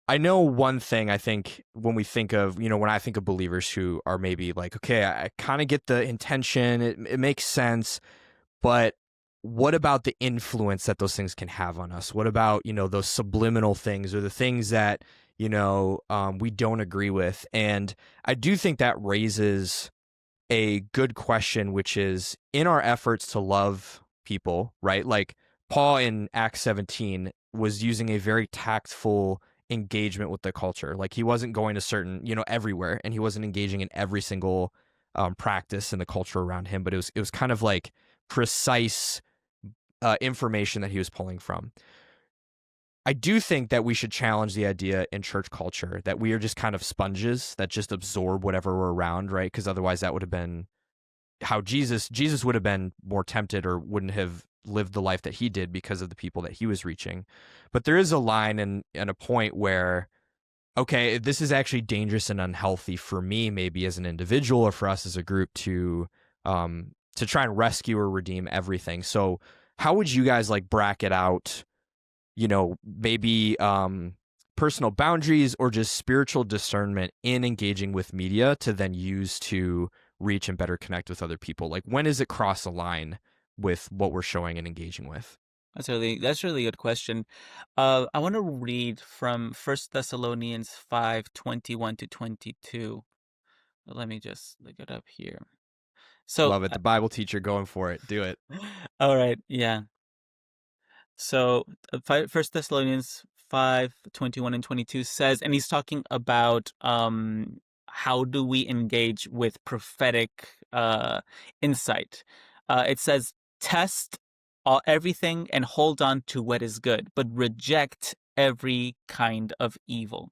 I know one thing. I think when we think of, when I think of believers who are maybe like, okay, I kind of get the intention, it makes sense, but what about the influence that those things can have on us? What about, those subliminal things or the things that, we don't agree with? And I do think that raises a good question, which is in our efforts to love people, right? Like Paul in Acts 17 was using a very tactful engagement with the culture. Like he wasn't going to certain, everywhere, and he wasn't engaging in every single practice in the culture around him, but it was kind of like precise information that he was pulling from. I do think that we should challenge the idea in church culture that we are just kind of sponges that just absorb whatever we're around, right? Because otherwise that would have been how Jesus would have been more tempted or wouldn't have lived the life that he did because of the people that he was reaching. But there is a line and a point where, okay, this is actually dangerous and unhealthy for me, maybe as an individual or for us as a group to try and rescue or redeem everything. So how would you guys like bracket out, maybe personal boundaries or just spiritual discernment in engaging with media to then use to reach and better connect with other people? Like when does it cross a line with what we're showing and engaging with? That's really a good question. I want to read from First Thessalonians 5:21 to 22. Let me just look it up here. So, Love it. The Bible teacher going for it. Do it. all right, yeah. So, First Thessalonians 5:21 and 22 says, and he's talking about how do we engage with prophetic insight. It says, test everything and hold on to what is good, but reject every kind of evil.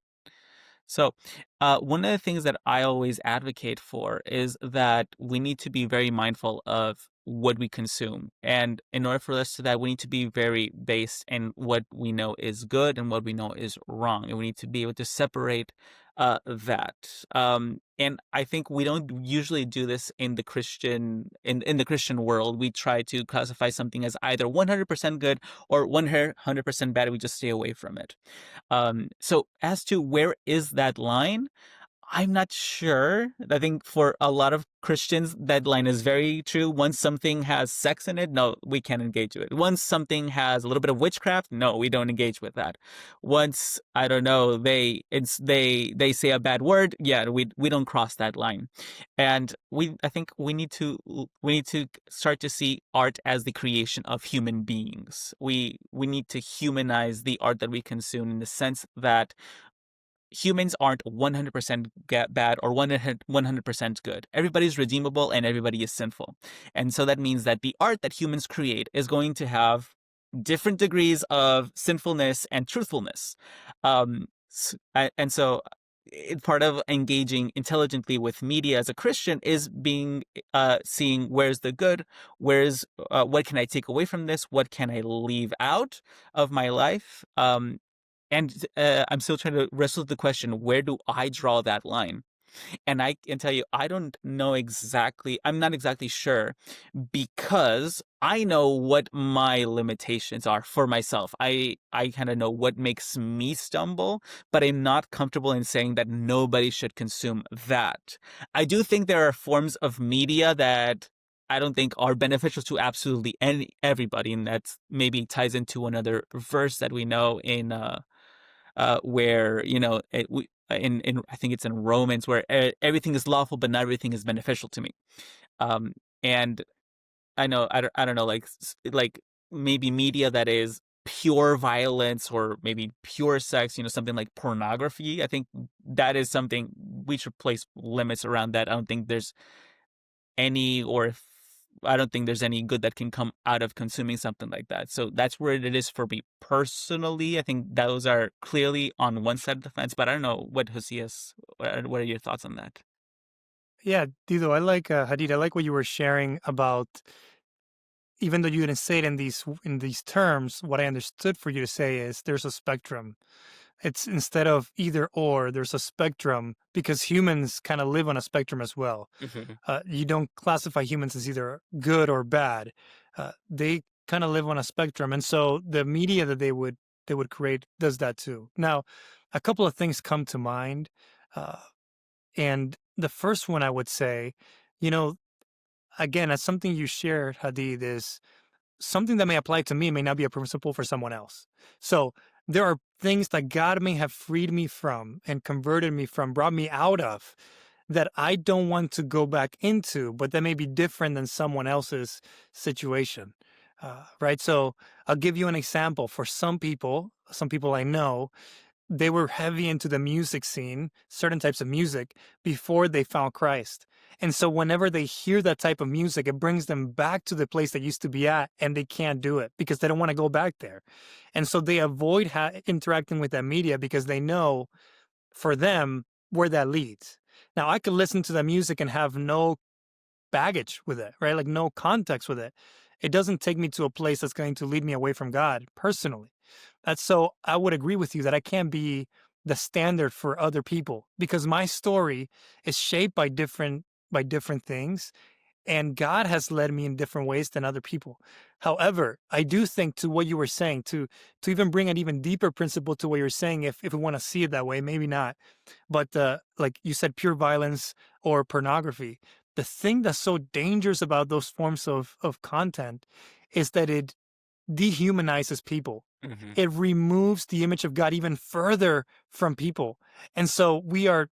So, one of the things that I always advocate for is that we need to be very mindful of what we consume. And in order for us to that, we need to be very based in what we know is good and what we know is wrong. And we need to be able to separate that. And I think we don't usually do this in the in the Christian world. We try to classify something as either 100% good or 100% bad. We just stay away from it. So as to where is that line, I'm not sure. I think for a lot of Christians, that line is very true. Once something has sex in it, no, we can't engage with it. Once something has a little bit of witchcraft, no, we don't engage with that. Once, I don't know, they say a bad word, yeah, we don't cross that line. And I think we need to start to see art as the creation of human beings. We need to humanize the art that we consume in the sense that humans aren't 100% bad or 100% good. Everybody's redeemable and everybody is sinful. And so that means that the art that humans create is going to have different degrees of sinfulness and truthfulness. And so part of engaging intelligently with media as a Christian is seeing where's the good, what can I take away from this, what can I leave out of my life, and I'm still trying to wrestle with the question, where do I draw that line? And I can tell you, I don't know exactly. I'm not exactly sure because I know what my limitations are for myself. I kind of know what makes me stumble, but I'm not comfortable in saying that nobody should consume that. I do think there are forms of media that I don't think are beneficial to absolutely everybody, and that maybe ties into another verse that we know in where in I think it's in Romans where everything is lawful, but not everything is beneficial to me. Um, and I don't know, like maybe media that is pure violence or maybe pure sex, something like pornography. I think that is something we should place limits around that. Any or if I don't think there's any good that can come out of consuming something like that. So that's where it is for me personally. I think those are clearly on one side of the fence, but I don't know what Josias, what are your thoughts on that? Yeah, Dido, I like Hadid. I like what you were sharing about. Even though you didn't say it in these terms, what I understood for you to say is there's a spectrum. It's instead of either or, there's a spectrum because humans kind of live on a spectrum as well. Mhm. You don't classify humans as either good or bad. They kind of live on a spectrum, and so the media that they would create does that too. Now, a couple of things come to mind. Uh, and the first one I would say, you know, again, as something you shared, Hadid, is something that may apply to me may not be a principle for someone else. So there are things that God may have freed me from and converted me from, brought me out of, that I don't want to go back into, but that may be different than someone else's situation. Right. So I'll give you an example. For some people I know, they were heavy into the music scene, certain types of music, before they found Christ. And so whenever they hear that type of music, it brings them back to the place they used to be at, and they can't do it because they don't want to go back there. And so they avoid interacting with that media because they know, for them, where that leads. Now, I could listen to the music and have no baggage with it, right? Like no context with it. It doesn't take me to a place that's going to lead me away from God personally. That's so I would agree with you that I can't be the standard for other people because my story is shaped by different things, and God has led me in different ways than other people. However, I do think, to what you were saying, to even bring an even deeper principle to what you're saying, if we want to see it that way, maybe not. But like you said, pure violence or pornography. The thing that's so dangerous about those forms of content is that it dehumanizes people. Hmm. It removes the image of God even further from people. And so we are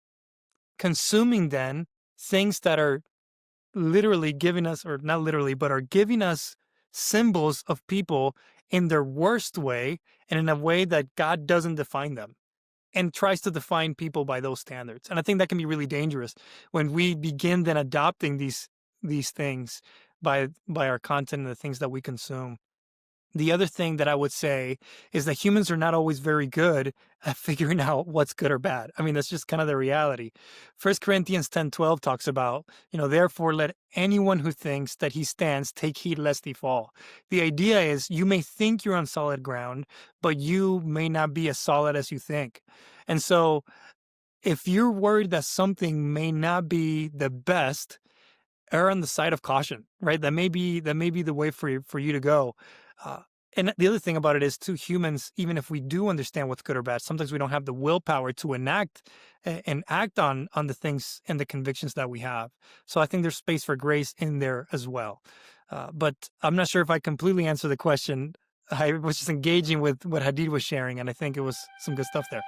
consuming then things that are literally giving us, or not literally, but are giving us symbols of people in their worst way and in a way that God doesn't define them and tries to define people by those standards. And I think that can be really dangerous when we begin then adopting these things by our content and the things that we consume. The other thing that I would say is that humans are not always very good at figuring out what's good or bad. I mean, that's just kind of the reality. 1 Corinthians 10:12 talks about, therefore let anyone who thinks that he stands take heed lest he fall. The idea is you may think you're on solid ground, but you may not be as solid as you think. And so if you're worried that something may not be the best, err on the side of caution, right? That may be the way for you to go. Uh, and the other thing about it is, too, humans, even if we do understand what's good or bad, sometimes we don't have the willpower to enact and act on the things and the convictions that we have. So I think there's space for grace in there as well. But I'm not sure if I completely answered the question. I was just engaging with what Hadid was sharing, and I think it was some good stuff there.